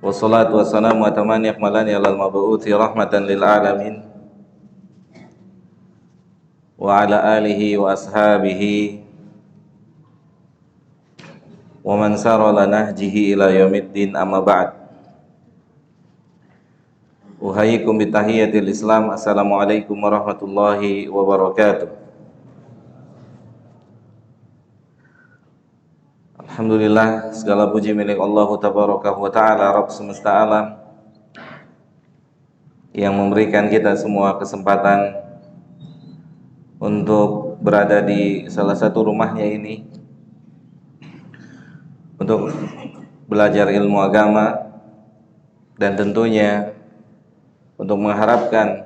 Wassalatu wassalamu atamani akmalani alal mabu'uthi rahmatan lil alamin wa ala alihi wa ashabihi wa man sara ala nahjihi ila yaumiddin, amma ba'd. Uhayyikum bitahiyatil Islam. Assalamualaikum warahmatullahi wabarakatuh. Alhamdulillah, segala puji milik Allah tabaraka wa ta'ala, Rabb semesta alam, yang memberikan kita semua kesempatan untuk berada di salah satu rumahnya ini untuk belajar ilmu agama, dan tentunya untuk mengharapkan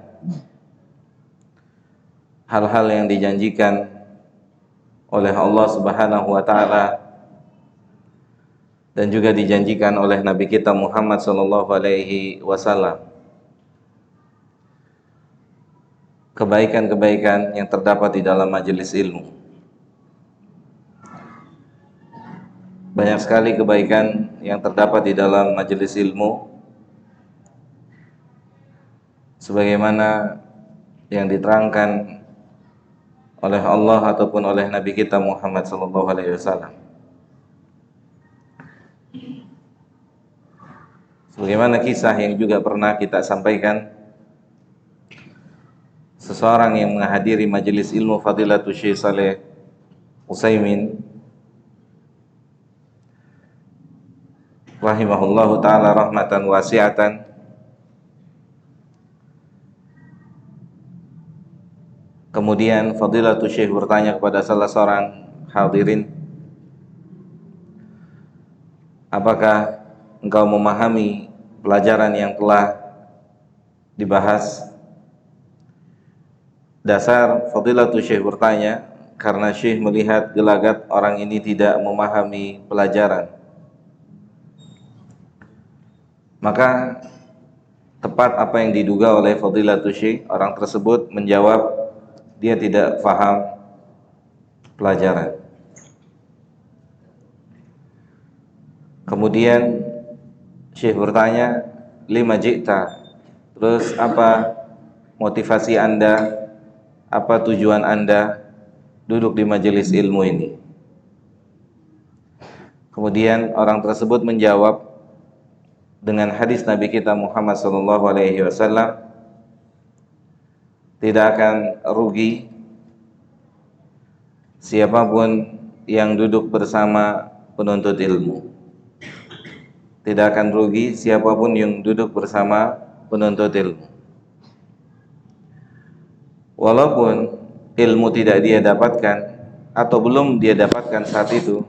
hal-hal yang dijanjikan oleh Allah Subhanahu wa ta'ala dan juga dijanjikan oleh Nabi kita Muhammad sallallahu alaihi wasallam. Kebaikan-kebaikan yang terdapat di dalam majelis ilmu. Banyak sekali kebaikan yang terdapat di dalam majelis ilmu, sebagaimana yang diterangkan oleh Allah ataupun oleh Nabi kita Muhammad sallallahu alaihi wasallam. Sebagaimana kisah yang juga pernah kita sampaikan, seseorang yang menghadiri majelis ilmu Fadilatul Syekh Shalih Utsaimin rahimahullahu ta'ala rahmatan wasi'atan, kemudian Fadilatul Syekh bertanya kepada salah seorang hadirin, apakah engkau memahami pelajaran yang telah dibahas? Dasar Fadilatul Syekh bertanya karena Syekh melihat gelagat orang ini tidak memahami pelajaran. Maka tepat apa yang diduga oleh Fadilatul Syekh, orang tersebut menjawab dia tidak faham pelajaran. Kemudian Syekh bertanya, lima ji'ta, terus apa motivasi Anda, apa tujuan Anda duduk di majelis ilmu ini? Kemudian orang tersebut menjawab dengan hadis Nabi kita Muhammad sallallahu alaihi wasallam, tidak akan rugi siapapun yang duduk bersama penuntut ilmu. Tidak akan rugi siapapun yang duduk bersama penuntut ilmu. Walaupun ilmu tidak dia dapatkan atau belum dia dapatkan saat itu,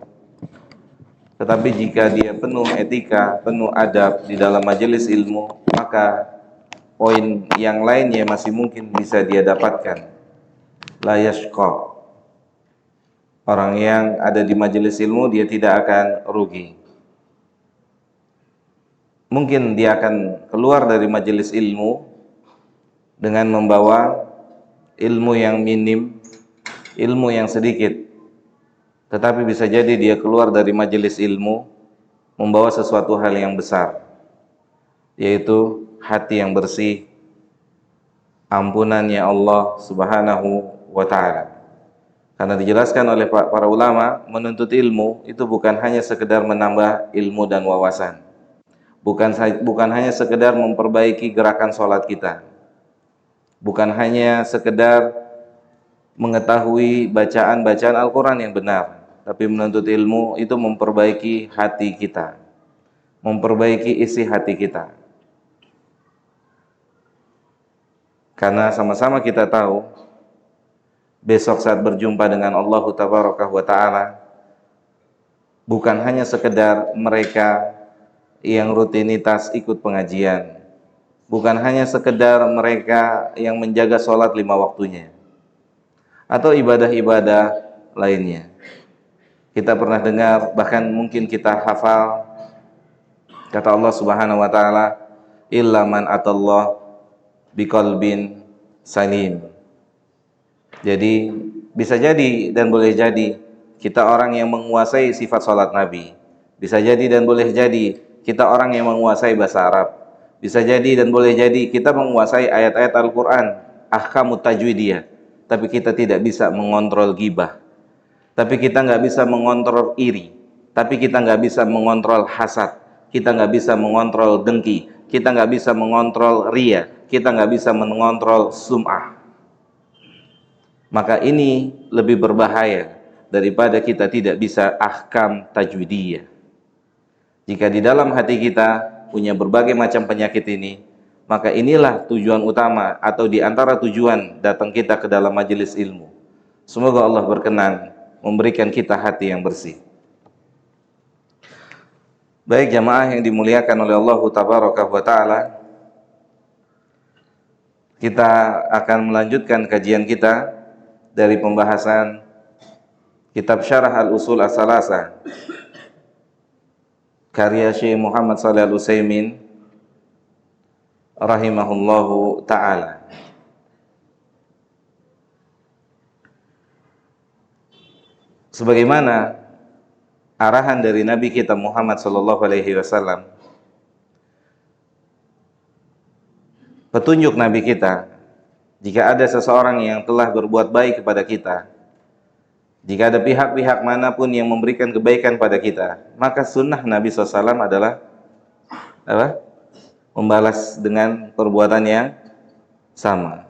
tetapi jika dia penuh etika, penuh adab di dalam majelis ilmu, maka poin yang lainnya masih mungkin bisa dia dapatkan. La yashqa. Orang yang ada di majelis ilmu dia tidak akan rugi. Mungkin dia akan keluar dari majelis ilmu dengan membawa ilmu yang minim, ilmu yang sedikit. Tetapi bisa jadi dia keluar dari majelis ilmu membawa sesuatu hal yang besar, yaitu hati yang bersih, ampunannya Allah Subhanahu wa ta'ala. Karena dijelaskan oleh para ulama, menuntut ilmu itu bukan hanya sekedar menambah ilmu dan wawasan, bukan hanya sekedar memperbaiki gerakan sholat kita, bukan hanya sekedar mengetahui bacaan-bacaan Al-Quran yang benar, tapi menuntut ilmu itu memperbaiki hati kita, memperbaiki isi hati kita. Karena sama-sama kita tahu, besok saat berjumpa dengan Allah Tabaraka wa ta'ala, bukan hanya sekedar mereka yang rutinitas ikut pengajian, bukan hanya sekedar mereka yang menjaga sholat 5 waktunya, atau ibadah-ibadah lainnya. Kita pernah dengar, bahkan mungkin kita hafal, kata Allah Subhanahu wa ta'ala, illa man atallah biqalbin salim. Jadi bisa jadi dan boleh jadi kita orang yang menguasai sifat sholat Nabi. Bisa jadi dan boleh jadi kita orang yang menguasai bahasa Arab. Bisa jadi dan boleh jadi kita menguasai ayat-ayat Al-Quran, ahkamut tajwidiyah, tapi kita tidak bisa mengontrol ghibah, tapi kita nggak bisa mengontrol iri, tapi kita nggak bisa mengontrol hasad, kita nggak bisa mengontrol dengki, kita nggak bisa mengontrol ria, kita nggak bisa mengontrol sum'ah. Maka ini lebih berbahaya daripada kita tidak bisa ahkam tajwidiyah. Jika di dalam hati kita punya berbagai macam penyakit ini, maka inilah tujuan utama atau di antara tujuan datang kita ke dalam majelis ilmu. Semoga Allah berkenan memberikan kita hati yang bersih. Baik jamaah yang dimuliakan oleh Allah Tabaraka wa Ta'ala, kita akan melanjutkan kajian kita dari pembahasan kitab Syarah Al-Usul As-Salasa karya Syekh Muhammad Shalih Al-Utsaimin rahimahullahu ta'ala. Sebagaimana arahan dari Nabi kita Muhammad sallallahu alaihi wasallam, petunjuk Nabi kita, jika ada seseorang yang telah berbuat baik kepada kita, jika ada pihak-pihak manapun yang memberikan kebaikan pada kita, maka sunnah Nabi SAW adalah apa? Membalas dengan perbuatan yang sama.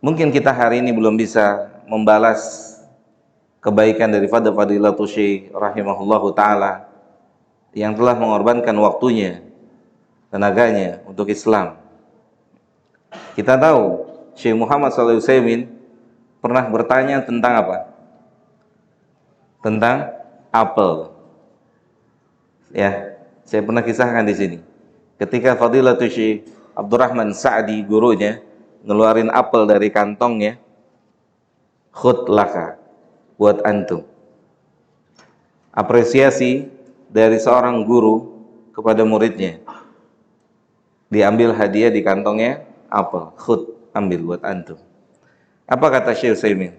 Mungkin kita hari ini belum bisa membalas kebaikan daripada Fadilatul Syekh rahimahullahu ta'ala yang telah mengorbankan waktunya, tenaganya untuk Islam. Kita tahu Syekh Muhammad Shalih Al-Utsaimin pernah bertanya tentang apa? Tentang apel. Ya, saya pernah kisahkan di sini. Ketika Fadilatul Syekh Abdurrahman Sa'di, gurunya, ngeluarin apel dari kantongnya, khud laka, buat antum. Apresiasi dari seorang guru kepada muridnya. Diambil hadiah di kantongnya, apel, khud, ambil buat antum. Apa kata Syekh Utsaimin?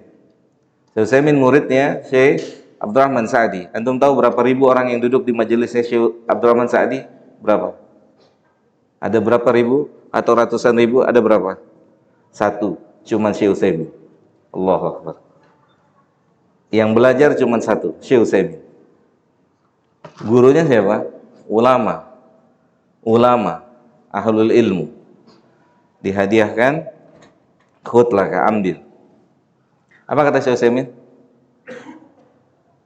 Syekh Utsaimin muridnya Syekh Abdurrahman Sa'di. Antum tahu berapa ribu orang yang duduk di majelisnya Syekh Abdurrahman Sa'di? Berapa? Ada berapa ribu atau ratusan ribu? Ada berapa? Satu, cuman Syekh Utsaimin. Allahu Akbar. Yang belajar cuman satu, Syekh Utsaimin. Gurunya siapa? Ulama. Ulama, ahlul ilmu. Dihadiahkan, khud laka, ambil. Apa kata Syekh Utsaimin?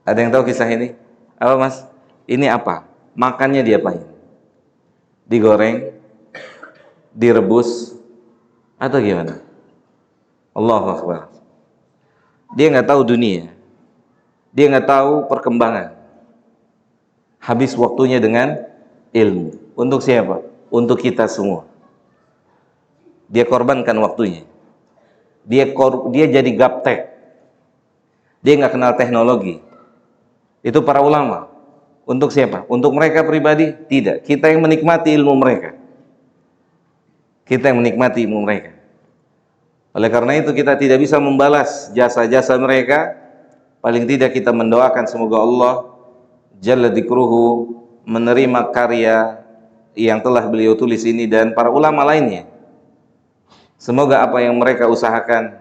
Ada yang tahu kisah ini? Apa mas? Ini apa? Makannya diapain? Digoreng? Direbus? Atau gimana? Allahu Akbar. Dia nggak tahu dunia. Dia nggak tahu perkembangan. Habis waktunya dengan ilmu. Untuk siapa? Untuk kita semua. Dia korbankan waktunya. Dia jadi gaptek. Dia nggak kenal teknologi. Itu para ulama. Untuk siapa? Untuk mereka pribadi? Tidak. Kita yang menikmati ilmu mereka. Kita yang menikmati ilmu mereka. Oleh karena itu kita tidak bisa membalas jasa-jasa mereka. Paling tidak kita mendoakan semoga Allah Jalla Dzikruhu menerima karya yang telah beliau tulis ini dan para ulama lainnya. Semoga apa yang mereka usahakan,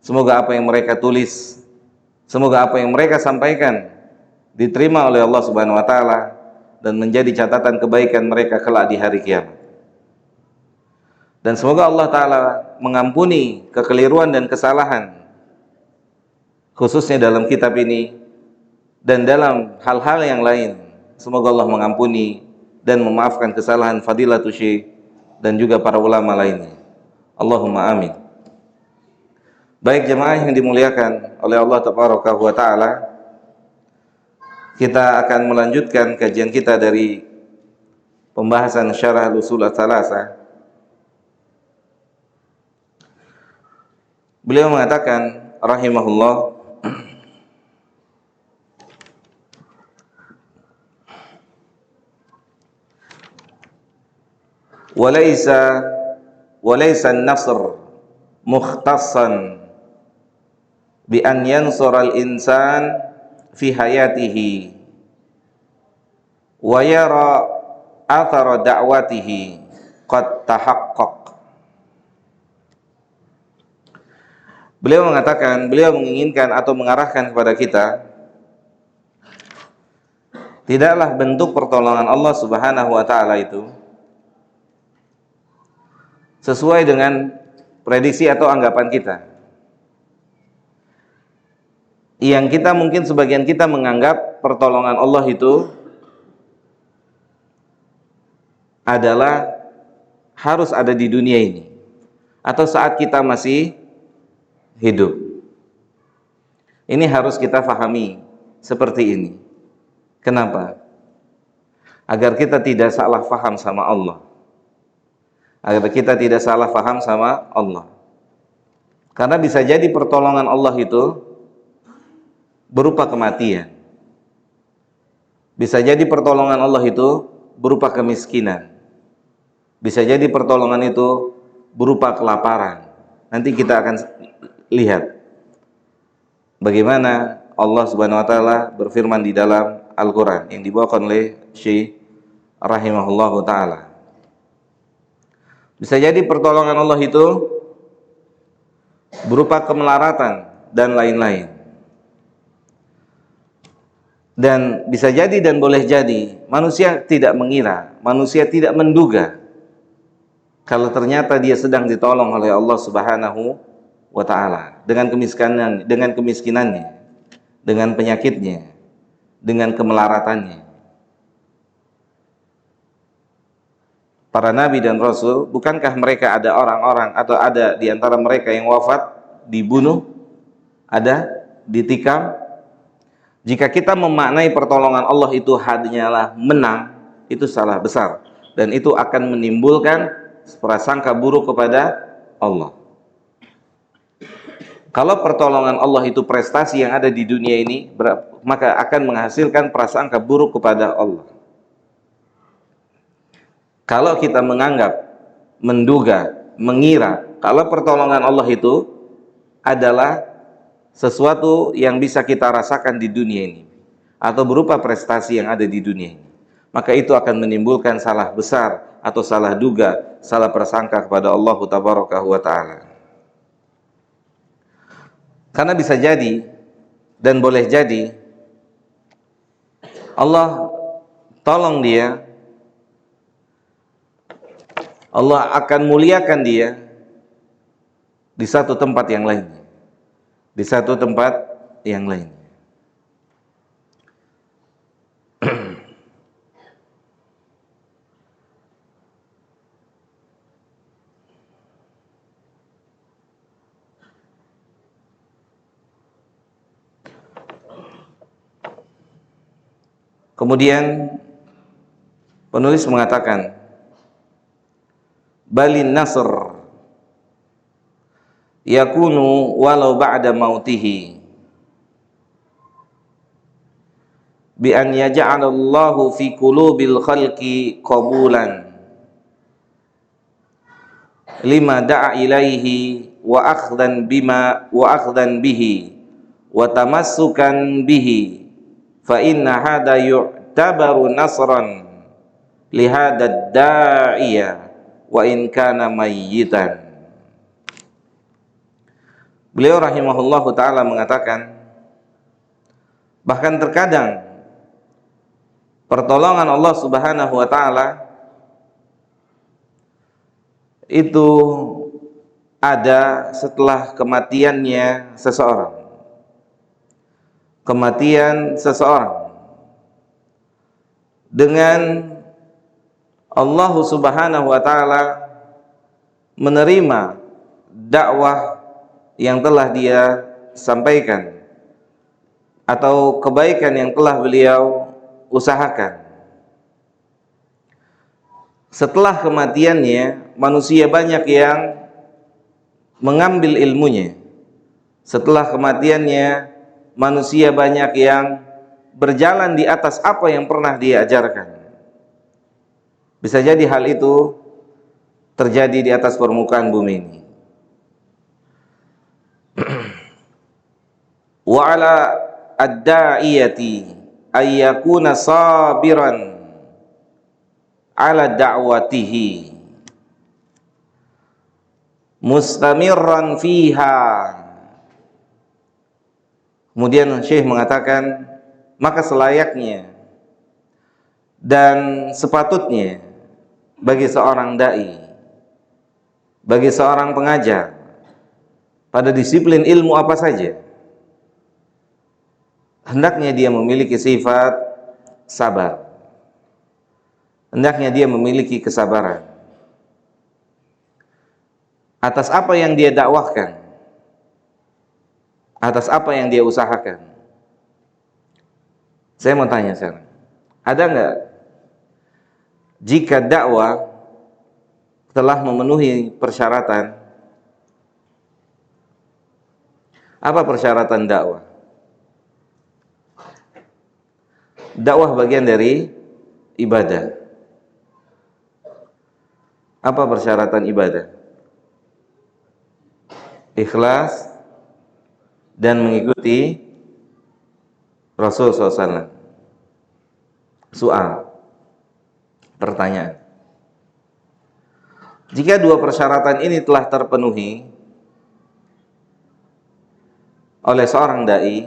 semoga apa yang mereka tulis, semoga apa yang mereka sampaikan diterima oleh Allah Subhanahu wa taala dan menjadi catatan kebaikan mereka kelak di hari kiamat. Dan semoga Allah taala mengampuni kekeliruan dan kesalahan khususnya dalam kitab ini dan dalam hal-hal yang lain. Semoga Allah mengampuni dan memaafkan kesalahan Fadilatul Syekh dan juga para ulama lainnya. Allahumma amin. Baik jemaah yang dimuliakan oleh Allah Tabaraka wa Ta'ala, kita akan melanjutkan kajian kita dari pembahasan Syarah Al-Usul As-Salasa. Beliau mengatakan rahimahullah, walaysa an-nasr mukhtassan bi an yansura al-insan fi hayatihi wa yara athara da'watihi qad tahaqqaq. Beliau mengatakan, beliau menginginkan atau mengarahkan kepada kita, tidaklah bentuk pertolongan Allah Subhanahu wa taala itu sesuai dengan prediksi atau anggapan kita. Yang kita mungkin sebagian kita menganggap pertolongan Allah itu adalah harus ada di dunia ini atau saat kita masih hidup. Ini harus kita fahami seperti ini. Kenapa? Agar kita tidak salah faham sama Allah. Agar kita tidak salah faham sama Allah. Karena bisa jadi pertolongan Allah itu berupa kematian. Bisa jadi pertolongan Allah itu berupa kemiskinan. Bisa jadi pertolongan itu berupa kelaparan. Nanti kita akan lihat bagaimana Allah Subhanahu wa taala berfirman di dalam Al-Qur'an yang dibawakan oleh Syekh rahimahullahu taala. Bisa jadi pertolongan Allah itu berupa kemelaratan dan lain-lain. Dan bisa jadi dan boleh jadi manusia tidak mengira, manusia tidak menduga kalau ternyata dia sedang ditolong oleh Allah Subhanahu wa taala dengan kemiskinannya, dengan penyakitnya, dengan kemelaratannya. Para nabi dan rasul, bukankah mereka ada orang-orang atau ada di antara mereka yang wafat, dibunuh, ada ditikam? Jika kita memaknai pertolongan Allah itu hanyalah menang, itu salah besar dan itu akan menimbulkan prasangka buruk kepada Allah. Kalau pertolongan Allah itu prestasi yang ada di dunia ini, maka akan menghasilkan prasangka buruk kepada Allah. Kalau kita menganggap, menduga, mengira kalau pertolongan Allah itu adalah sesuatu yang bisa kita rasakan di dunia ini atau berupa prestasi yang ada di dunia ini, maka itu akan menimbulkan salah besar atau salah duga, salah prasangka kepada Allah Tabaraka wa taala. Karena bisa jadi dan boleh jadi Allah tolong dia, Allah akan muliakan dia di satu tempat yang lainnya, di satu tempat yang lainnya. Kemudian penulis mengatakan, balin nasr yakunu walau ba'da mautihi bi an yaj'alallahu fi qulubil khalqi qabulan lima da'a ilaihi wa akhdan bihi wa tamassukan bihi fa inna hada yu'tabaru nasran li hada da'iya wa in kana mayyitan. Beliau rahimahullahu ta'ala mengatakan, bahkan terkadang pertolongan Allah Subhanahu wa ta'ala itu ada setelah kematiannya seseorang. Kematian seseorang dengan Allah Subhanahu wa ta'ala menerima dakwah yang telah dia sampaikan atau kebaikan yang telah beliau usahakan. Setelah kematiannya, manusia banyak yang mengambil ilmunya. Setelah kematiannya, manusia banyak yang berjalan di atas apa yang pernah dia ajarkan. Bisa jadi hal itu terjadi di atas permukaan bumi ini. Wa ala ad-da'iyati ayyakuna sabiran ala da'watihi mustamirran fiha. Kemudian Syekh mengatakan, maka selayaknya dan sepatutnya bagi seorang dai, bagi seorang pengajar pada disiplin ilmu apa saja, hendaknya dia memiliki sifat sabar, hendaknya dia memiliki kesabaran atas apa yang dia dakwahkan, atas apa yang dia usahakan. Saya mau tanya sekarang, ada nggak jika dakwah telah memenuhi persyaratan? Apa persyaratan dakwah? Dakwah bagian dari ibadah. Apa persyaratan ibadah? Ikhlas dan mengikuti Rasul SAW. Soal, pertanyaan. Jika dua persyaratan ini telah terpenuhi oleh seorang dai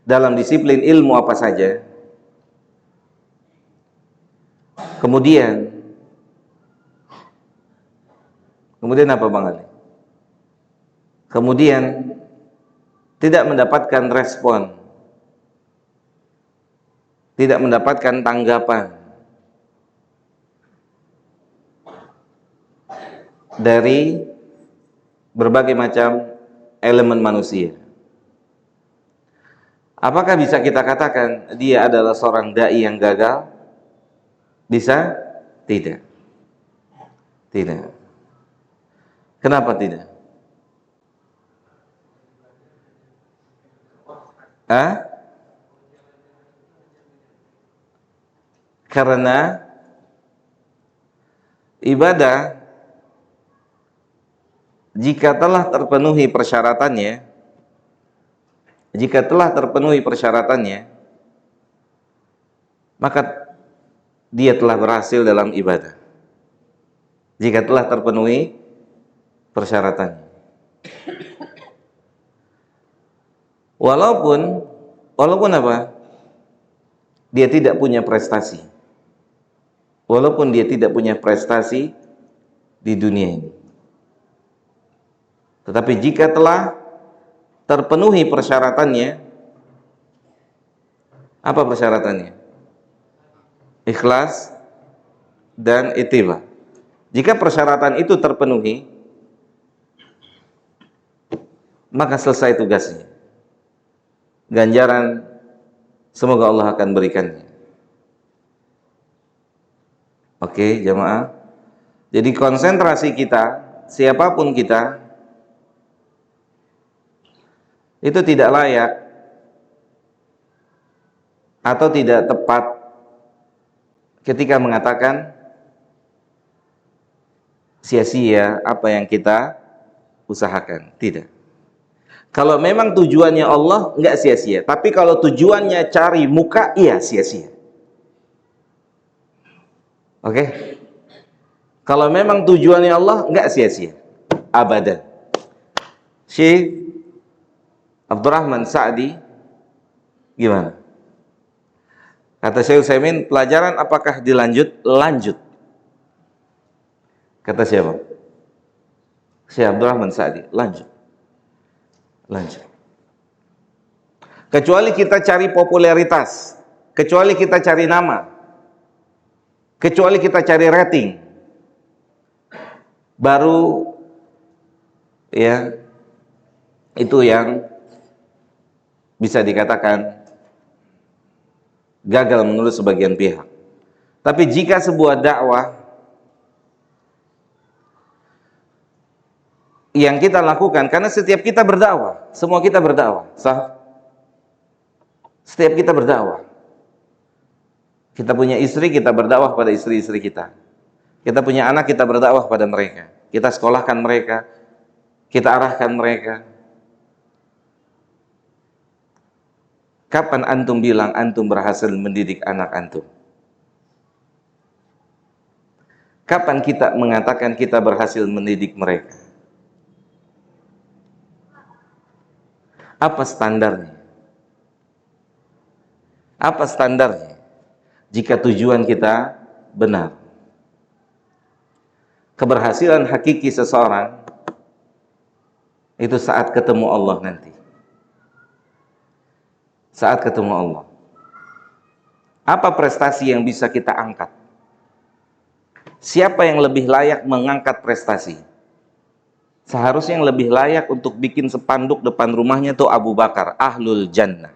dalam disiplin ilmu apa saja, kemudian apa Bang Ali? Kemudian tidak mendapatkan respon, tidak mendapatkan tanggapan dari berbagai macam elemen manusia, apakah bisa kita katakan dia adalah seorang dai yang gagal? Bisa? Tidak. Tidak. Kenapa tidak? Karena ibadah jika telah terpenuhi persyaratannya, maka dia telah berhasil dalam ibadah. Jika telah terpenuhi persyaratannya. Walaupun apa? Dia tidak punya prestasi. Walaupun dia tidak punya prestasi di dunia ini. Tetapi jika telah terpenuhi persyaratannya, apa persyaratannya? Ikhlas dan ittiba. Jika persyaratan itu terpenuhi, maka selesai tugasnya. Ganjaran semoga Allah akan berikannya. Oke, jamaah. Jadi konsentrasi kita, siapapun kita, itu tidak layak atau tidak tepat ketika mengatakan sia-sia apa yang kita usahakan. Tidak. Kalau memang tujuannya Allah, enggak sia-sia. Tapi kalau tujuannya cari muka, iya sia-sia. Oke? Kalau memang tujuannya Allah, enggak sia-sia. Abadan. Syekh Abdurrahman Sa'di, gimana? Kata Syekh Utsaimin, pelajaran apakah dilanjut? Lanjut. Kata siapa? Syekh Abdurrahman Sa'di, lanjut. Kecuali kita cari popularitas, kecuali kita cari nama, kecuali kita cari rating, baru ya itu yang bisa dikatakan gagal menurut sebagian pihak. Tapi jika sebuah dakwah yang kita lakukan, karena setiap kita berdakwah, semua kita berdakwah, sah? Setiap kita berdakwah. Kita punya istri, kita berdakwah pada istri-istri kita. Kita punya anak, kita berdakwah pada mereka. Kita sekolahkan mereka, kita arahkan mereka. Kapan antum bilang antum berhasil mendidik anak antum? Kapan kita mengatakan kita berhasil mendidik mereka? Apa standarnya? Apa standarnya? Jika tujuan kita benar. Keberhasilan hakiki seseorang itu saat ketemu Allah nanti. Saat ketemu Allah. Apa prestasi yang bisa kita angkat? Siapa yang lebih layak mengangkat prestasi? Seharusnya yang lebih layak untuk bikin spanduk depan rumahnya itu Abu Bakar, Ahlul Jannah.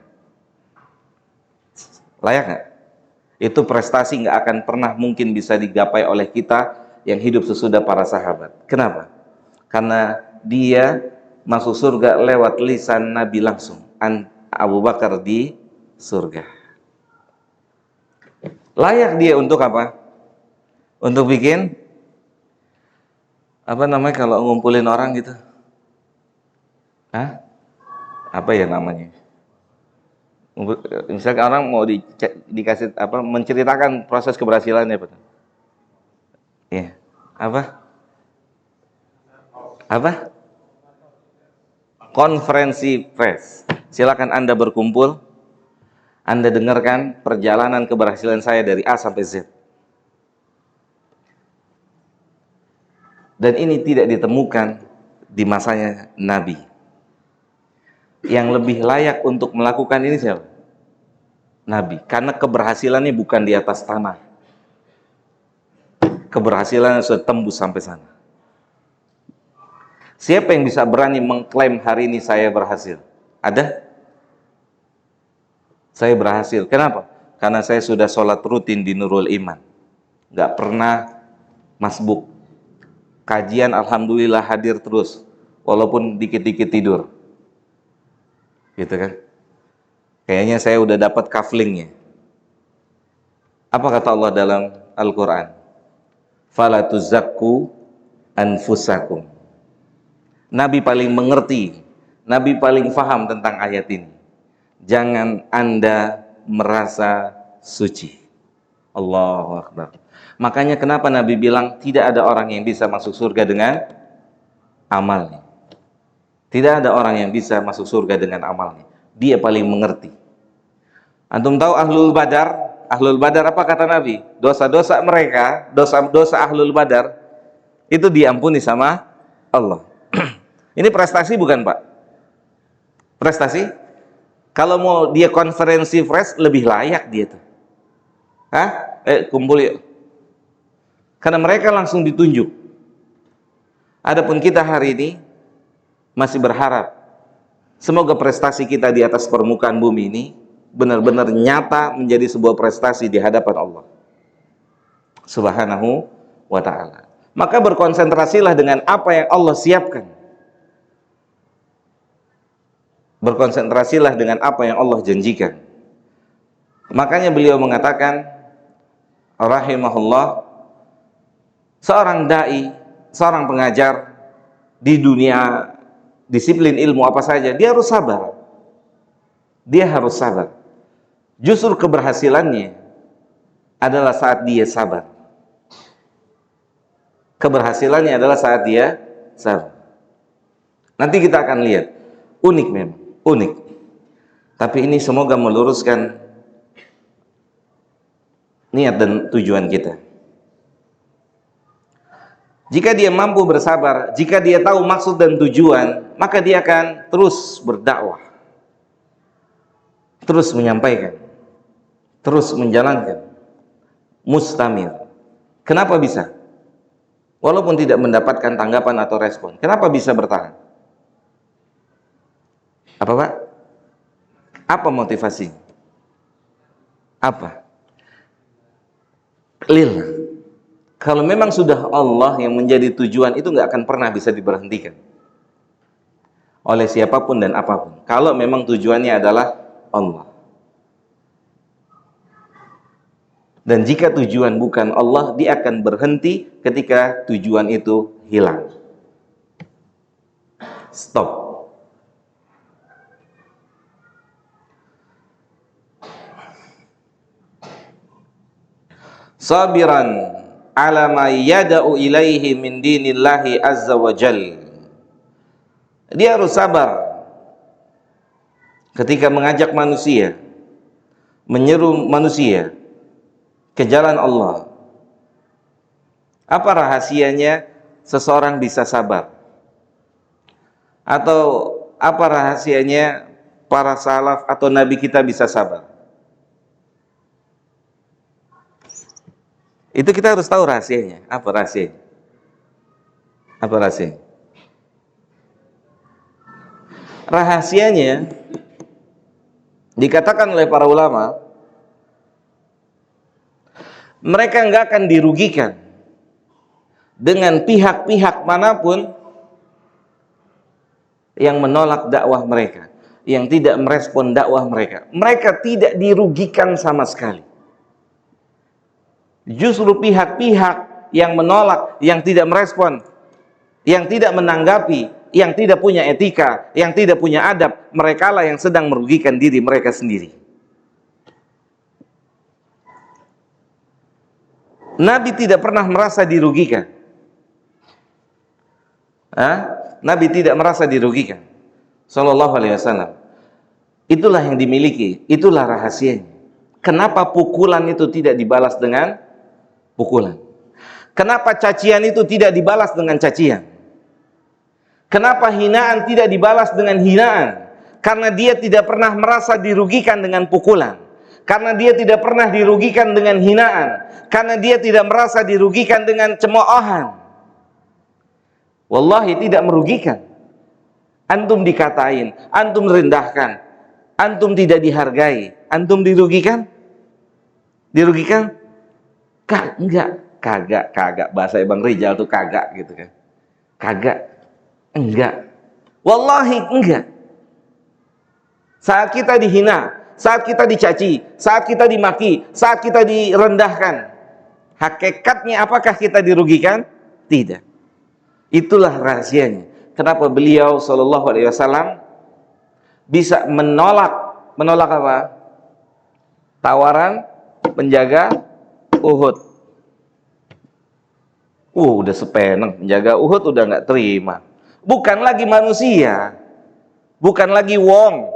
Layak nggak? Itu prestasi nggak akan pernah mungkin bisa digapai oleh kita yang hidup sesudah para sahabat. Kenapa? Karena dia masuk surga lewat lisan Nabi langsung. Abu Bakar di surga. Layak dia untuk apa? Untuk bikin apa namanya kalau ngumpulin orang gitu? Hah? Apa ya namanya? Misalkan orang mau dikasih apa menceritakan proses keberhasilannya betul. Iya. Apa? Apa? Konferensi pers. Silakan Anda berkumpul. Anda dengarkan perjalanan keberhasilan saya dari A sampai Z. Dan ini tidak ditemukan di masanya Nabi. Yang lebih layak untuk melakukan ini siapa? Nabi. Karena keberhasilannya bukan di atas tanah. Keberhasilannya sudah tembus sampai sana. Siapa yang bisa berani mengklaim hari ini saya berhasil? Ada? Saya berhasil. Kenapa? Karena saya sudah sholat rutin di Nurul Iman. Gak pernah masbuk. Kajian alhamdulillah hadir terus. Walaupun dikit-dikit tidur. Gitu kan? Kayaknya saya udah dapat kaflingnya. Apa kata Allah dalam Al-Quran? Fala tuzakku anfusakum. Nabi paling mengerti, Nabi paling faham tentang ayat ini. Jangan Anda merasa suci. Allahu Akbar. Makanya kenapa Nabi bilang tidak ada orang yang bisa masuk surga dengan amalnya. Tidak ada orang yang bisa masuk surga dengan amalnya. Dia paling mengerti. Antum tahu Ahlul Badar? Ahlul Badar apa kata Nabi? Dosa-dosa mereka, dosa-dosa Ahlul Badar itu diampuni sama Allah. Ini prestasi bukan Pak? Prestasi? Kalau mau dia konferensi fresh lebih layak dia tuh. Hah? Kumpul yuk. Karena mereka langsung ditunjuk. Adapun kita hari ini masih berharap semoga prestasi kita di atas permukaan bumi ini benar-benar nyata menjadi sebuah prestasi di hadapan Allah Subhanahu wa ta'ala. Maka berkonsentrasilah dengan apa yang Allah siapkan. Berkonsentrasilah dengan apa yang Allah janjikan. Makanya beliau mengatakan rahimahullah, seorang dai, seorang pengajar di dunia disiplin ilmu apa saja, dia harus sabar. Dia harus sabar. Justru keberhasilannya adalah saat dia sabar. Keberhasilannya adalah saat dia sabar. Nanti kita akan lihat. Unik memang, unik. Tapi ini semoga meluruskan niat dan tujuan kita. Jika dia mampu bersabar, jika dia tahu maksud dan tujuan, maka dia akan terus berdakwah, terus menyampaikan, terus menjalankan, mustamir. Kenapa bisa? Walaupun tidak mendapatkan tanggapan atau respon, kenapa bisa bertahan? Apa Pak? Apa motivasi? Apa? Lillah. Kalau memang sudah Allah yang menjadi tujuan, itu nggak akan pernah bisa diberhentikan oleh siapapun dan apapun. Kalau memang tujuannya adalah Allah. Dan jika tujuan bukan Allah, dia akan berhenti ketika tujuan itu hilang. Stop. Sabiran ala ma yada'u ilaihi min dinillahi azza wa jal. Dia harus sabar ketika mengajak manusia, menyeru manusia ke jalan Allah. Apa rahasianya seseorang bisa sabar? Atau apa rahasianya para salaf atau nabi kita bisa sabar? Itu kita harus tahu rahasianya. Apa rahasianya? Apa rahasianya? Rahasianya dikatakan oleh para ulama, mereka enggak akan dirugikan dengan pihak-pihak manapun yang menolak dakwah mereka, yang tidak merespon dakwah mereka. Mereka tidak dirugikan sama sekali. Justru pihak-pihak yang menolak, yang tidak merespon, yang tidak menanggapi, yang tidak punya etika, yang tidak punya adab, merekalah yang sedang merugikan diri mereka sendiri. Nabi tidak pernah merasa dirugikan. Nabi tidak merasa dirugikan, Sallallahu Alaihi Wasallam. Itulah yang dimiliki, itulah rahasianya. Kenapa pukulan itu tidak dibalas dengan pukulan? Kenapa cacian itu tidak dibalas dengan cacian? Kenapa hinaan tidak dibalas dengan hinaan? Karena dia tidak pernah merasa dirugikan dengan pukulan, karena dia tidak pernah dirugikan dengan hinaan, karena dia tidak merasa dirugikan dengan cemoohan. Wallahi tidak merugikan. Antum dikatain, antum rendahkan, antum tidak dihargai, antum dirugikan? Dirugikan? Kagak. Bahasa Bang Rijal tuh kagak gitu kan. Kagak. Enggak. Wallahi enggak. Saat kita dihina, saat kita dicaci, saat kita dimaki, saat kita direndahkan, hakikatnya apakah kita dirugikan? Tidak. Itulah rahasianya. Kenapa beliau Sallallahu Alaihi Wasallam bisa menolak apa? Tawaran penjaga Uhud. Udah sepeneng penjaga Uhud udah nggak terima. Bukan lagi manusia, bukan lagi wong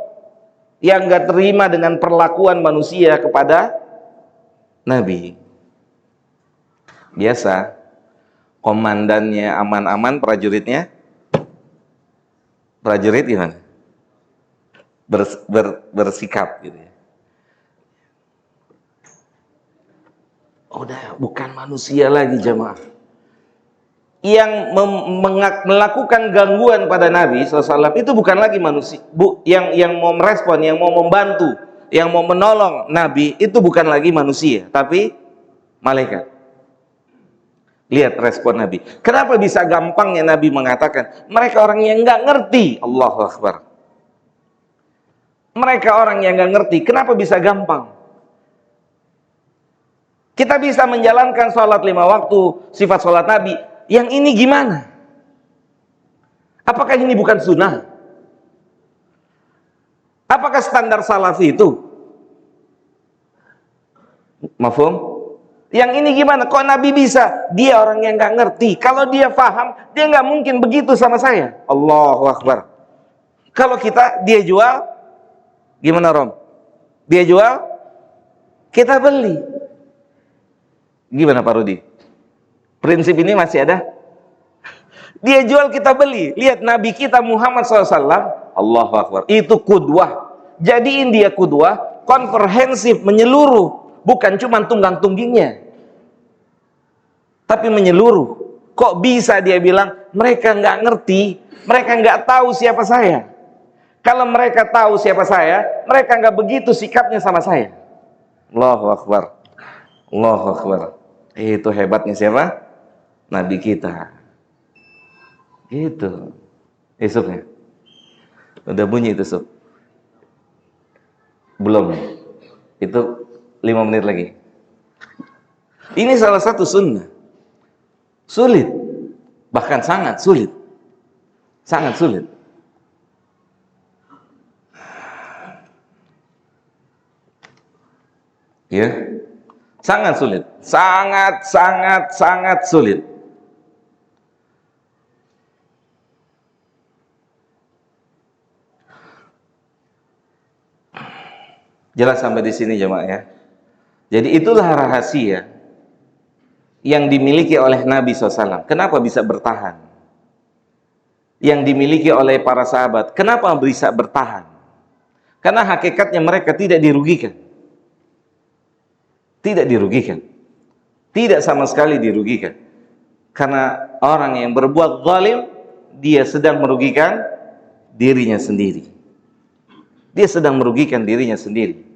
yang nggak terima dengan perlakuan manusia kepada Nabi. Biasa, komandannya aman-aman, prajurit gimana? Bersikap gitu ya. Udah bukan manusia lagi jamaah. Yang melakukan gangguan pada Nabi SAW itu bukan lagi manusia, yang mau merespon, yang mau membantu, yang mau menolong Nabi itu bukan lagi manusia, tapi malaikat. Lihat respon Nabi. Kenapa bisa gampangnya Nabi mengatakan mereka orang yang nggak ngerti? Allahu Akbar. Mereka orang yang nggak ngerti. Kenapa bisa gampang? Kita bisa menjalankan sholat 5 waktu, sifat sholat Nabi. Yang ini gimana? Apakah ini bukan sunnah? Apakah standar salafi itu? Mafhum? Yang ini gimana? Kok Nabi bisa? Dia orang yang nggak ngerti. Kalau dia paham, dia nggak mungkin begitu sama saya. Allahu Akbar. Kalau dia jual, gimana Rom? Dia jual, kita beli. Gimana Pak Rudi? Prinsip ini masih ada? Dia jual, kita beli. Lihat Nabi kita Muhammad SAW, Allahu Akbar, itu kudwah. Jadiin dia kudwah, komprehensif, menyeluruh. Bukan cuma tunggang-tunggingnya, tapi menyeluruh. Kok bisa dia bilang, mereka nggak ngerti, mereka nggak tahu siapa saya. Kalau mereka tahu siapa saya, mereka nggak begitu sikapnya sama saya. Allahu Akbar. Allahu Akbar. Itu hebatnya siapa? Nabi kita. Gitu. Isupnya udah bunyi itu sup. Belum. Itu 5 menit lagi. Ini salah satu sunnah. Sulit. Bahkan sangat sulit. Sangat sulit. Ya. Sangat sulit, sangat sulit. Jelas sampai di sini jemaah ya. Jadi itulah rahasia yang dimiliki oleh Nabi SAW. Kenapa bisa bertahan? Yang dimiliki oleh para sahabat. Kenapa bisa bertahan? Karena hakikatnya mereka tidak dirugikan. Tidak dirugikan. Tidak sama sekali dirugikan. Karena orang yang berbuat zalim, dia sedang merugikan dirinya sendiri. Dia sedang merugikan dirinya sendiri.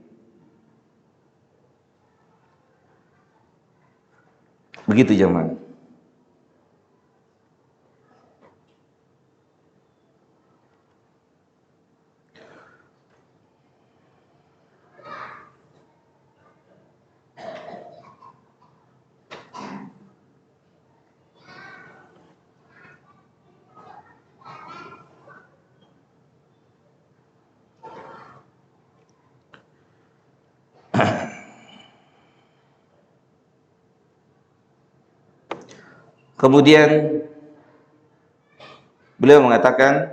Begitu jemaah. Kemudian beliau mengatakan,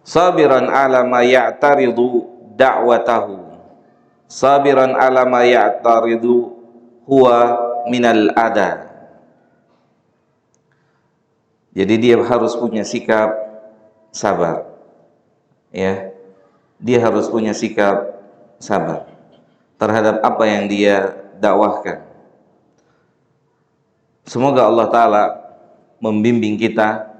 sabiran ala ma ya'taridu da'watahu, sabiran ala ma ya'taridu huwa minal ada. Jadi dia harus punya sikap sabar, ya. Dia harus punya sikap sabar terhadap apa yang dia dakwahkan. Semoga Allah Ta'ala membimbing kita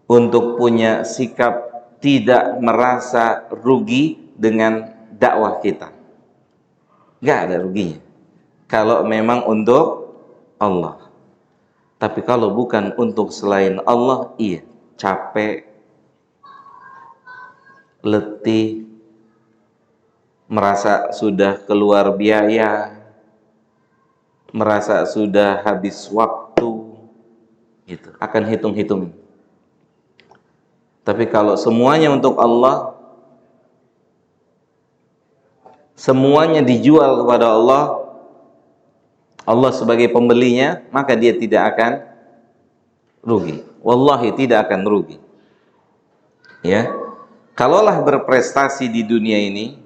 untuk punya sikap tidak merasa rugi dengan dakwah kita. Gak ada ruginya kalau memang untuk Allah. Tapi kalau bukan untuk selain Allah, iya, capek, letih, merasa sudah keluar biaya, merasa sudah habis waktu, gitu, akan hitung-hitung. Tapi kalau semuanya untuk Allah, semuanya dijual kepada Allah, Allah sebagai pembelinya, maka dia tidak akan rugi. Wallahi tidak akan rugi. Ya, kalaulah berprestasi di dunia ini,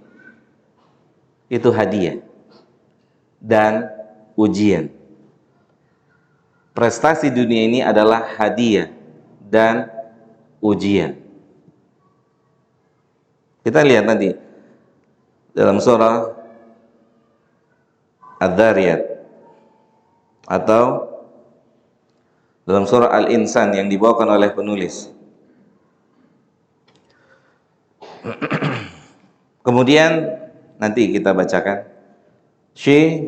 itu hadiah dan ujian. Prestasi dunia ini adalah hadiah dan ujian. Kita lihat nanti dalam surah Ad-Dhariyat atau dalam surah Al-Insan yang dibawakan oleh penulis. Kemudian nanti kita bacakan, Syekh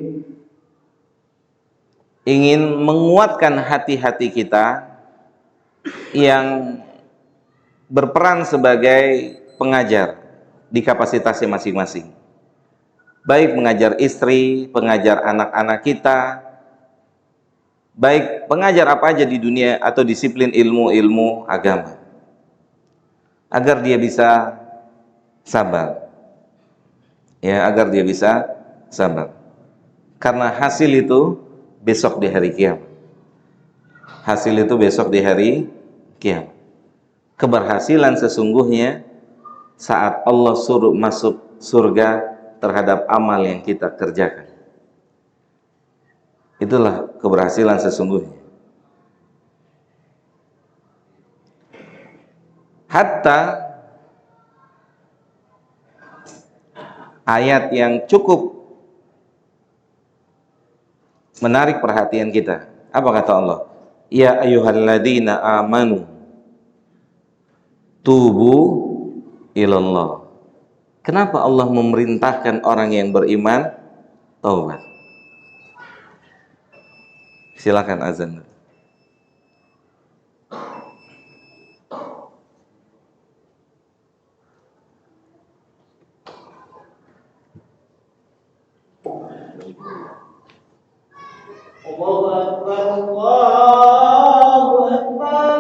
ingin menguatkan hati-hati kita yang berperan sebagai pengajar di kapasitasnya masing-masing. Baik mengajar istri, pengajar anak-anak kita, baik pengajar apa aja di dunia atau disiplin ilmu-ilmu agama. Agar dia bisa sabar. Ya, agar dia bisa sabar. Karena hasil itu besok di hari kiamat. Hasil itu besok di hari kiamat. Keberhasilan sesungguhnya saat Allah suruh masuk surga terhadap amal yang kita kerjakan. Itulah keberhasilan sesungguhnya. Hatta ayat yang cukup menarik perhatian kita. Apa kata Allah? Ya ayyuhalladzina amanu tubu ilallah. Kenapa Allah memerintahkan orang yang beriman taubat? Silakan azan. Allahu Akbar, Allahu Akbar.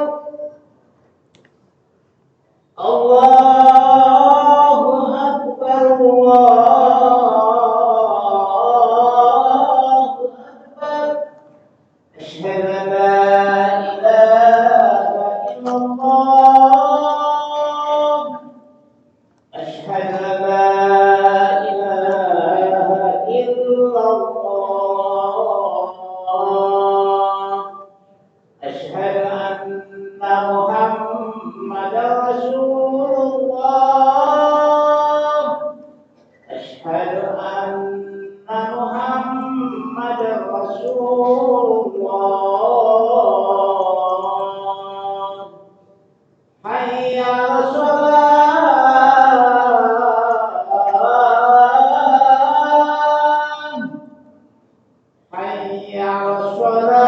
الله أشهد أن لا إله إلا الله أشهد أن محمدا رسول الله أشهد أن محمدا رسول الله حي على الصلاة حي على الصلاة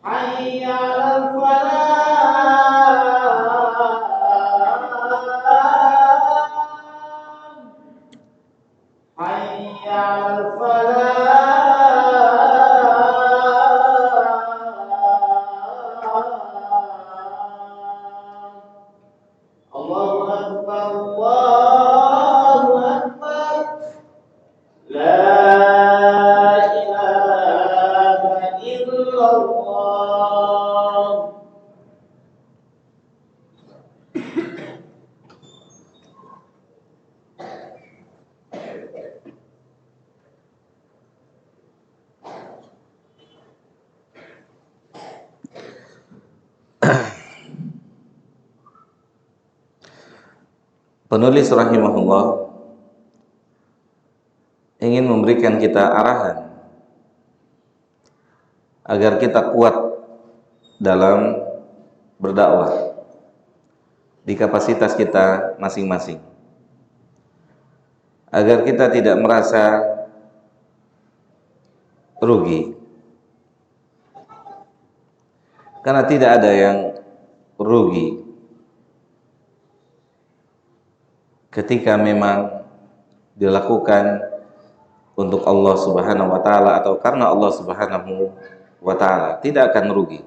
حي على الفلاح حي على الفلاح الله أكبر الله أكبر لا إله إلا الله Penulis rahimahullah ingin memberikan kita arahan agar kita kuat dalam berdakwah di kapasitas kita masing-masing, agar kita tidak merasa rugi, karena tidak ada yang rugi ketika memang dilakukan untuk Allah Subhanahu wa taala atau karena Allah Subhanahu wa taala, tidak akan rugi.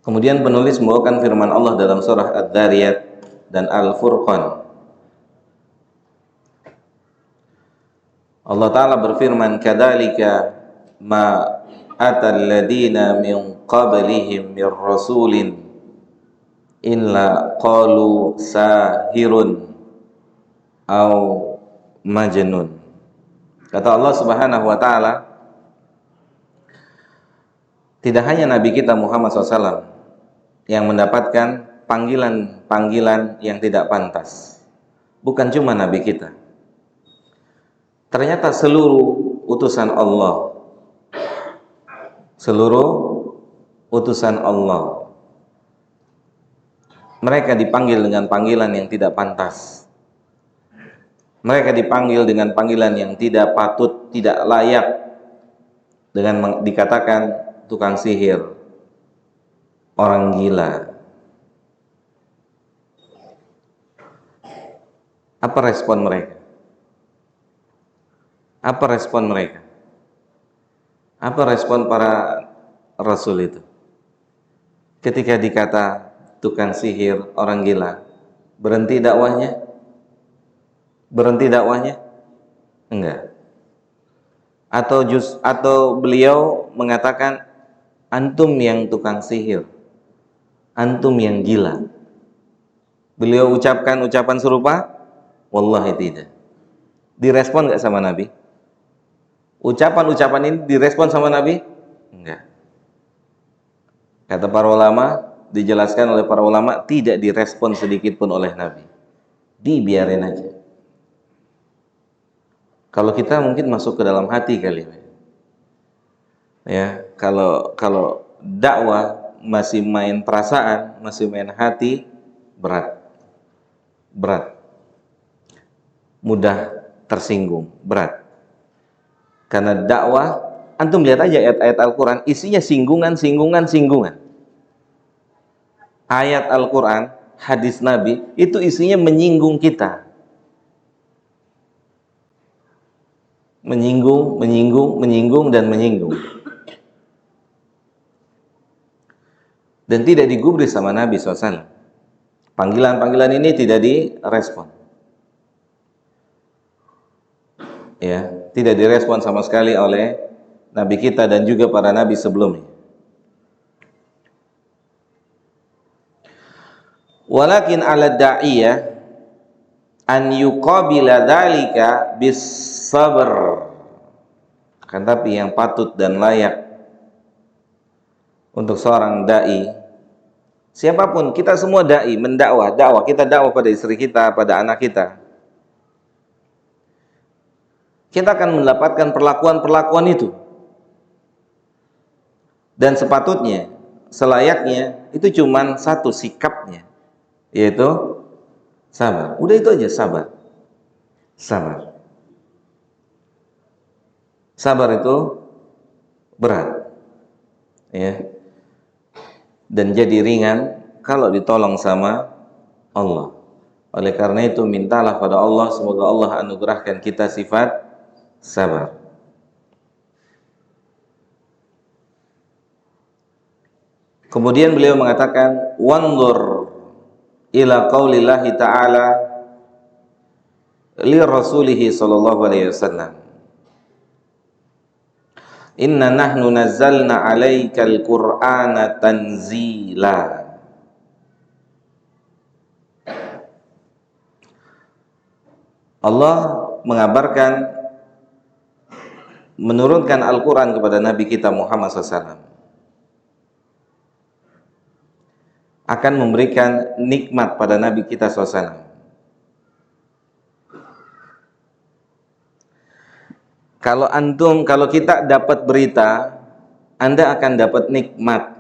Kemudian penulis membawakan firman Allah dalam surah Adz-Dzariyat dan Al-Furqan. Allah taala berfirman, "Kadzalika ma atal ladina min qablihim mir rasulin illa qalu sahirun au majnun." Kata Allah Subhanahu wa taala, tidak hanya Nabi kita Muhammad SAW yang mendapatkan panggilan-panggilan yang tidak pantas. Bukan cuma Nabi kita. Ternyata seluruh utusan Allah, mereka dipanggil dengan panggilan yang tidak pantas. Mereka dipanggil dengan panggilan yang tidak patut, tidak layak, dengan dikatakan tukang sihir, orang gila. Apa respon mereka? Apa respon mereka? Apa respon para rasul itu? Ketika dikata tukang sihir, orang gila, berhenti dakwahnya? Berhenti dakwahnya? Enggak. Atau beliau mengatakan, antum yang tukang sihir, antum yang gila. Beliau ucapkan ucapan serupa? Wallahi tidak. Direspon enggak sama Nabi? Ucapan-ucapan ini direspon sama Nabi? Enggak. Kata para ulama, dijelaskan oleh para ulama, tidak direspon sedikit pun oleh Nabi. Dibiarin aja. Kalau kita mungkin masuk ke dalam hati kali ya, kalau dakwah masih main perasaan, masih main hati, berat, mudah tersinggung, berat. Karena dakwah, antum lihat aja ayat-ayat Al-Quran, isinya singgungan. Ayat Al-Quran, hadis Nabi, itu isinya menyinggung kita. Menyinggung. Dan tidak digubris sama Nabi SAW. Panggilan-panggilan ini tidak direspon. Ya, tidak direspon sama sekali oleh nabi kita dan juga para nabi sebelumnya. Walakin 'ala da'iyah an yuqabila dzalika bis sabr. Akan tapi yang patut dan layak untuk seorang dai, siapapun, kita semua dai, mendakwah, kita dakwah pada istri kita, pada anak kita. Kita akan mendapatkan perlakuan-perlakuan itu. Dan sepatutnya, selayaknya, itu cuman satu sikapnya, yaitu sabar. Udah itu aja, sabar. Sabar. Sabar itu berat. Ya. Dan jadi ringan kalau ditolong sama Allah. Oleh karena itu mintalah pada Allah, semoga Allah anugerahkan kita sifat sabar. Kemudian beliau mengatakan, wanzur ila qaulillahi ta'ala li rasulih sallallahu alaihi wasallam, inna nahnu nazzalna 'alaikal qur'ana tanzila. Allah mengabarkan menurunkan Al-Quran kepada Nabi kita Muhammad SAW, akan memberikan nikmat pada Nabi kita SAW. Kalau kita dapat berita, Anda akan dapat nikmat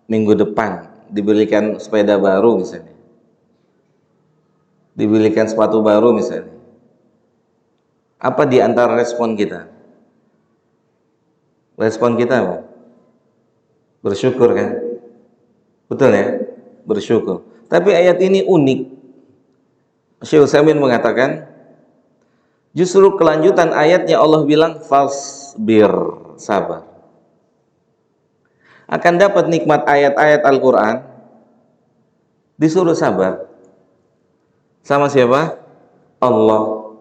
minggu depan, dibelikan sepeda baru misalnya, dibelikan sepatu baru misalnya. Apa di antara respon kita? Respon kita apa? Bersyukur kan? Betul ya? Bersyukur. Tapi ayat ini unik. Syekh Utsaimin mengatakan, justru kelanjutan ayatnya Allah bilang fasbir, sabar. Akan dapat nikmat ayat-ayat Al-Quran, disuruh sabar. Sama siapa? Allah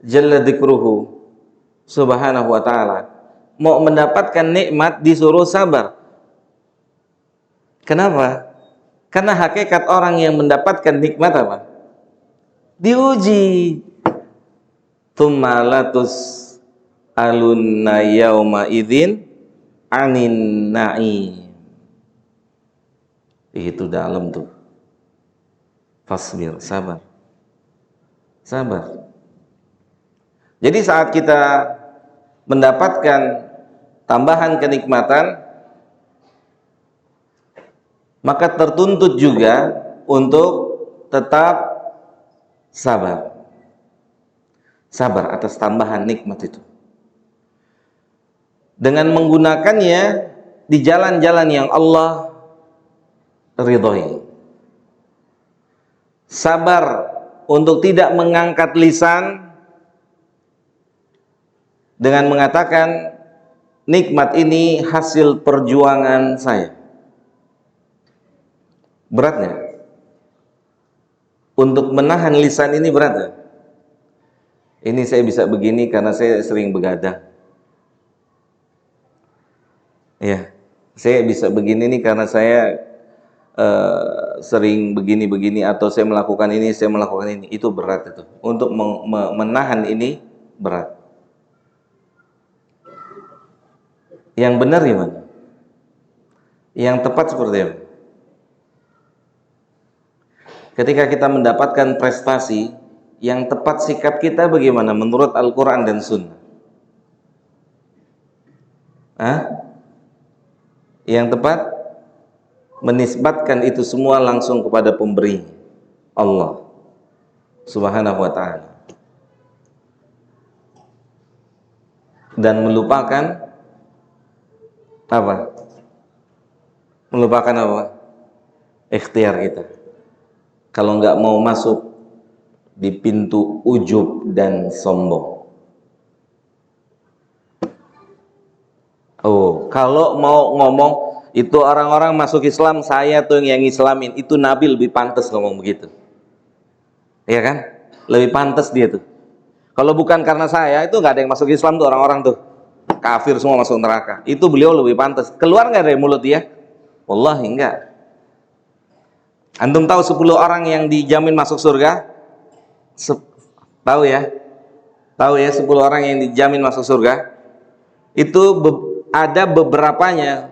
Jalla dzikruhu subhanahu wa ta'ala. Mau mendapatkan nikmat disuruh sabar. Kenapa? Karena hakikat orang yang mendapatkan nikmat apa? Diuji. Tsumma latus alunna yauma idzin anin na'im. Itu dalam tuh. Fasbir, sabar. Sabar. Jadi saat kita mendapatkan tambahan kenikmatan, maka tertuntut juga untuk tetap sabar. Sabar atas tambahan nikmat itu. Dengan menggunakannya di jalan-jalan yang Allah ridhoi. Sabar untuk tidak mengangkat lisan dengan mengatakan nikmat ini hasil perjuangan saya. Beratnya untuk menahan lisan ini berat. Ini saya bisa begini karena saya sering begadang. Ya, saya bisa begini nih karena saya sering begini-begini, atau saya melakukan ini, saya melakukan ini. Itu berat itu. Untuk menahan ini berat. Yang benar gimana? Yang tepat seperti apa? Ketika kita mendapatkan prestasi, yang tepat sikap kita bagaimana menurut Al-Quran dan Sunnah? Yang tepat menisbatkan itu semua langsung kepada pemberi, Allah Subhanahu wa ta'ala, dan melupakan apa? Melupakan apa? Ikhtiar kita. Kalau nggak mau masuk di pintu ujub dan sombong. Oh, kalau mau ngomong itu orang-orang masuk Islam, saya tuh yang Islamin, itu Nabi lebih pantas ngomong begitu. Iya kan? Lebih pantas dia tuh. Kalau bukan karena saya, itu nggak ada yang masuk Islam tuh orang-orang tuh. Kafir semua masuk neraka. Itu beliau lebih pantas. Keluar nggak dari mulut dia? Wallahi enggak. Antum tahu 10 orang yang dijamin masuk surga? Tahu ya? Tahu ya 10 orang yang dijamin masuk surga? Itu ada beberapanya,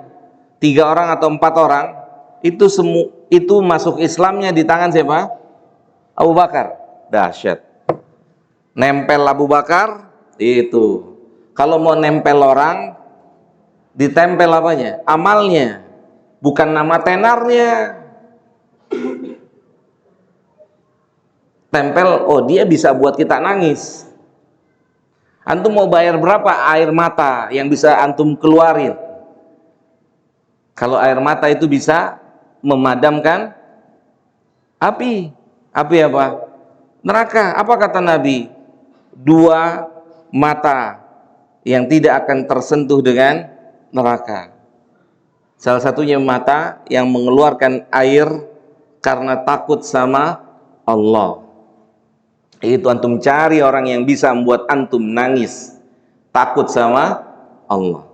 3 orang atau 4 orang, itu masuk Islamnya di tangan siapa? Abu Bakar. Dahsyat. Nempel Abu Bakar itu. Kalau mau nempel orang, ditempel apanya? Amalnya, bukan nama tenarnya. Tempel, oh dia bisa buat kita nangis. Antum mau bayar berapa air mata yang bisa antum keluarin? Kalau air mata itu bisa memadamkan api. Api apa? Neraka. Apa kata Nabi? 2 mata yang tidak akan tersentuh dengan neraka. Salah satunya mata yang mengeluarkan air karena takut sama Allah. Itu antum cari orang yang bisa membuat antum nangis takut sama Allah.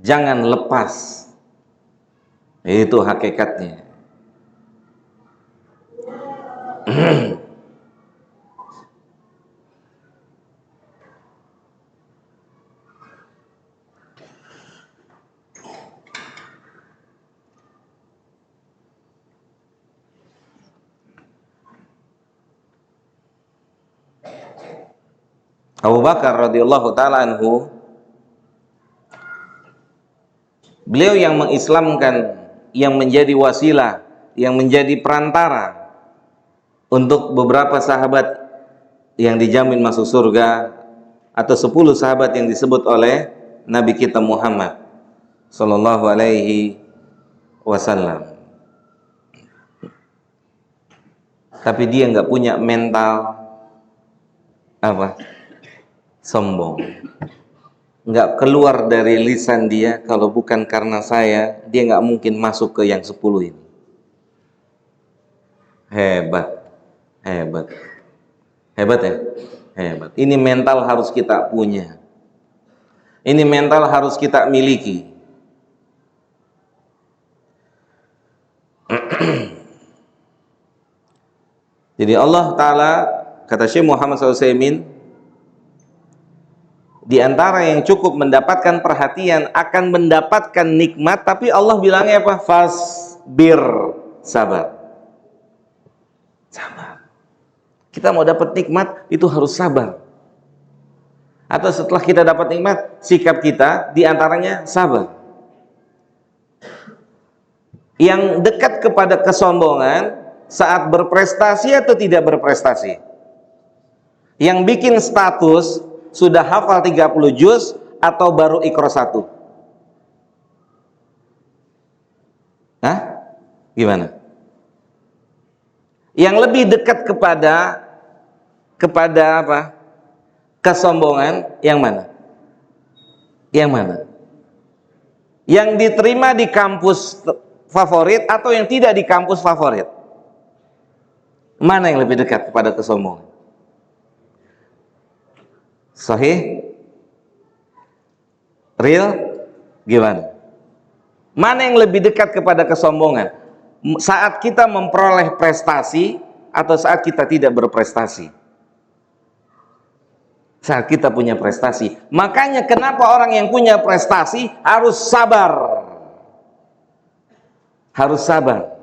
Jangan lepas. Itu hakikatnya. Abu Bakar radhiyallahu taala anhu, beliau yang mengislamkan, yang menjadi wasilah, yang menjadi perantara untuk beberapa sahabat yang dijamin masuk surga, atau 10 sahabat yang disebut oleh Nabi kita Muhammad sallallahu alaihi wasallam. Tapi dia nggak punya mental apa? Sombong. Nggak keluar dari lisan dia, kalau bukan karena saya, dia nggak mungkin masuk ke yang 10 ini. Hebat, hebat, hebat ya, hebat. Ini mental harus kita punya. Ini mental harus kita miliki. Jadi Allah Ta'ala, kata Syekh Muhammad SAW, di antara yang cukup mendapatkan perhatian akan mendapatkan nikmat, tapi Allah bilangnya apa? Fasbir, sabar. Sabar. Kita mau dapat nikmat itu harus sabar. Atau setelah kita dapat nikmat, sikap kita di antaranya sabar. Yang dekat kepada kesombongan saat berprestasi atau tidak berprestasi. Yang bikin status sudah hafal 30 juz atau baru Iqra 1? Hah? Gimana? Yang lebih dekat kepada apa? Kesombongan yang mana? Yang mana? Yang diterima di kampus favorit atau yang tidak di kampus favorit? Mana yang lebih dekat kepada kesombongan? Sahih? Real? Gimana? Mana yang lebih dekat kepada kesombongan? Saat kita memperoleh prestasi atau saat kita tidak berprestasi? Saat kita punya prestasi. Makanya kenapa orang yang punya prestasi harus sabar. Harus sabar.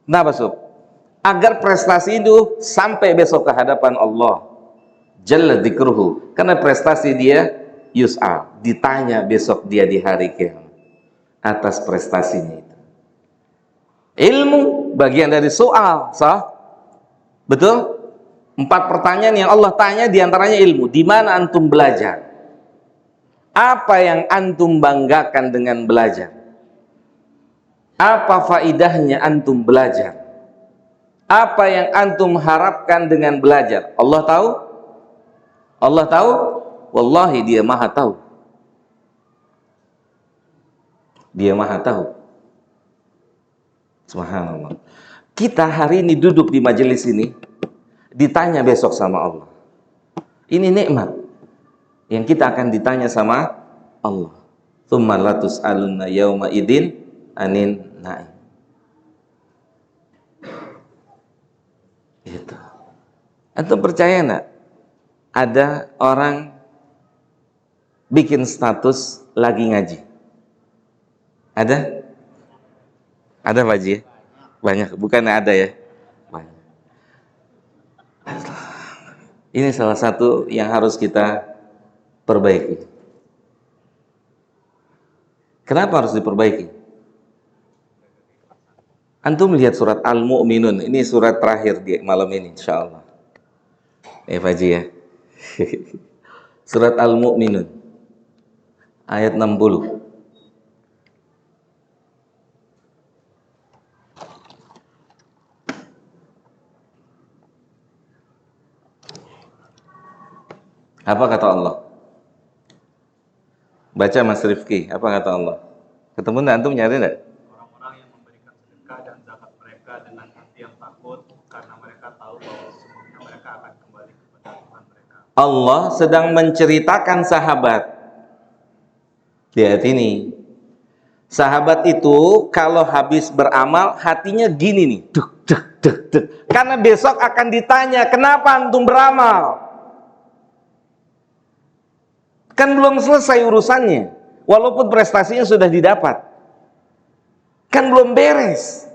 Kenapa, Sob? Agar prestasi itu sampai besok ke hadapan Allah Jalla dzikruhu. Karena prestasi dia yus'al, ditanya besok dia di hari kiamat atas prestasinya itu. Ilmu bagian dari soal, sah? Betul? 4 pertanyaan yang Allah tanya diantaranya ilmu. Di mana antum belajar? Apa yang antum banggakan dengan belajar? Apa faidahnya antum belajar? Apa yang antum harapkan dengan belajar? Allah tahu? Allah tahu? Wallahi dia maha tahu. Dia maha tahu. Subhanallah. Kita hari ini duduk di majelis ini, ditanya besok sama Allah. Ini nikmat yang kita akan ditanya sama Allah. Tsumma latus'alunna yauma idzin anin na'im. Gitu. Antum percaya enggak? Ada orang bikin status lagi ngaji. Ada? Ada Pak Haji? Banyak, bukannya ada ya? Banyak. Ini salah satu yang harus kita perbaiki. Kenapa harus diperbaiki? Antum lihat surat Al-Mu'minun. Ini surat terakhir di malam ini, insyaallah. Pak Haji ya. Surat Al-Mu'minun ayat 60. Apa kata Allah? Baca Mas Rifki, apa kata Allah? Ketemu enggak, antum nyari enggak? Orang-orang yang memberikan sedekah dan zakat mereka dengan hati yang takut karena mereka tahu bahwa sesungguhnya mereka akan kembali kepada Tuhan mereka. Allah sedang menceritakan sahabat. Lihat ini. Sahabat itu kalau habis beramal hatinya gini nih. Duk, duk, duk, duk. Karena besok akan ditanya, kenapa antum beramal? Kan belum selesai urusannya. Walaupun prestasinya sudah didapat. Kan belum beres.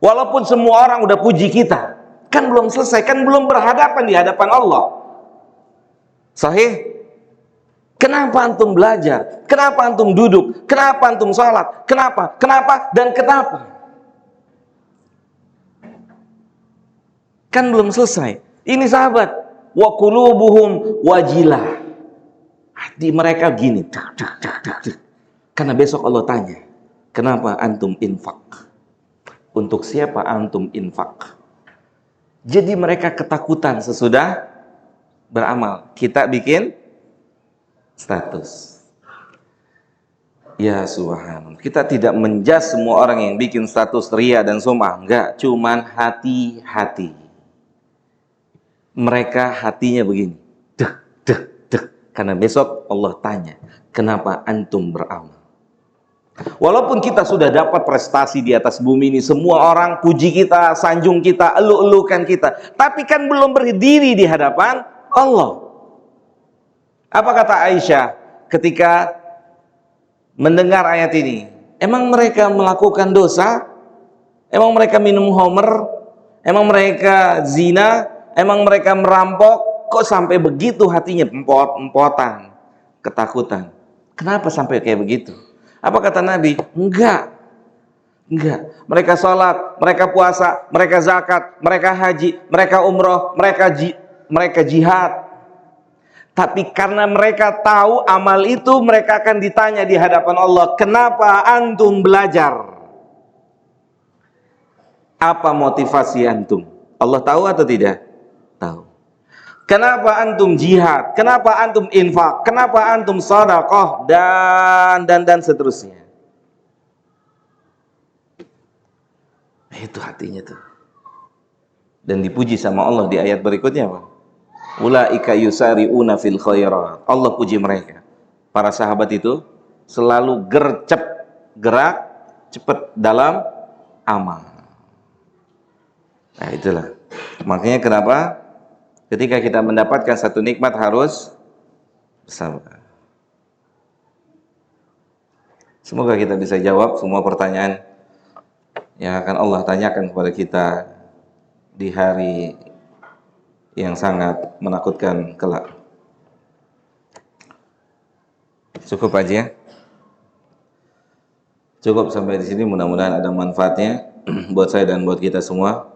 Walaupun semua orang udah puji kita. Kan belum selesai. Kan belum berhadapan di hadapan Allah. Sahih? Kenapa antum belajar? Kenapa antum duduk? Kenapa antum sholat? Kenapa? Kenapa? Dan kenapa? Kan belum selesai. Ini sahabat. Wa qulubuhum wajilah. Hati mereka gini. Karena besok Allah tanya, kenapa antum infak? Untuk siapa antum infak? Jadi mereka ketakutan sesudah beramal. Kita bikin status. Ya subhanallah. Kita tidak menjas semua orang yang bikin status ria dan sum'ah. Enggak, cuman hati-hati. Mereka hatinya begini. Dek, dek, dek. Karena besok Allah tanya, kenapa antum beramal? Walaupun kita sudah dapat prestasi di atas bumi ini, semua orang puji kita, sanjung kita, elu-elukan kita, tapi kan belum berdiri di hadapan Allah. Apa kata Aisyah ketika mendengar ayat ini? Emang mereka melakukan dosa? Emang mereka minum homer? Emang mereka zina? Emang mereka merampok? Kok sampai begitu hatinya empot-empotan, ketakutan? Kenapa sampai kayak begitu? Apa kata Nabi? Enggak. Mereka sholat, mereka puasa, mereka zakat, mereka haji, mereka umroh, mereka jihad. Tapi karena mereka tahu amal itu, mereka akan ditanya di hadapan Allah, kenapa antum belajar? Apa motivasi antum? Allah tahu atau tidak? Tahu. Kenapa antum jihad? Kenapa antum infak? Kenapa antum sedekah? Dan seterusnya. Itu hatinya tuh. Dan dipuji sama Allah di ayat berikutnya apa? Ulaika yusari'una fil khairat. Allah puji mereka. Para sahabat itu selalu gerak cepat dalam amal. Nah itulah. Makanya kenapa ketika kita mendapatkan satu nikmat harus bersabar. Semoga kita bisa jawab semua pertanyaan yang akan Allah tanyakan kepada kita di hari yang sangat menakutkan kelak. Cukup aja ya. Cukup sampai di sini, mudah-mudahan ada manfaatnya buat saya dan buat kita semua.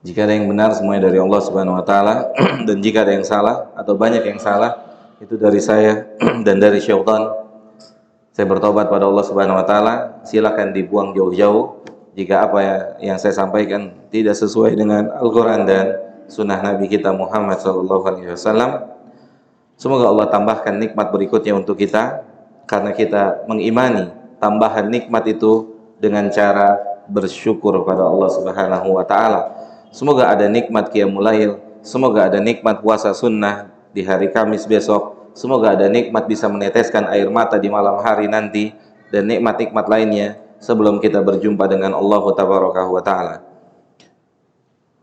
Jika ada yang benar semuanya dari Allah Subhanahu wa taala, dan jika ada yang salah atau banyak yang salah itu dari saya dan dari syaitan. Saya bertobat pada Allah Subhanahu wa taala. Silakan dibuang jauh-jauh jika apa yang saya sampaikan tidak sesuai dengan Al-Qur'an dan sunnah Nabi kita Muhammad sallallahu alaihi wasallam. Semoga Allah tambahkan nikmat berikutnya untuk kita, karena kita mengimani tambahan nikmat itu dengan cara bersyukur pada Allah Subhanahu wa taala. Semoga ada nikmat qiyamul lail, Semoga ada nikmat puasa sunnah di hari Kamis besok. Semoga ada nikmat bisa meneteskan air mata di malam hari nanti, dan nikmat-nikmat lainnya sebelum kita berjumpa dengan Allah Tabaraka wa Ta'ala.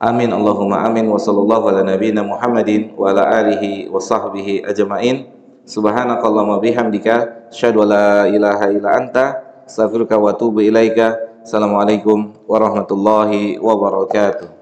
Amin Allahumma amin. Wa sallallahu ala nabiyyina Muhammadin wa ala alihi wa sahbihi ajma'in. Subhanakallahumma bihamdika asyhadu an la ilaha illa anta astaghfiruka wa atubu ilaika. Assalamualaikum warahmatullahi wabarakatuh.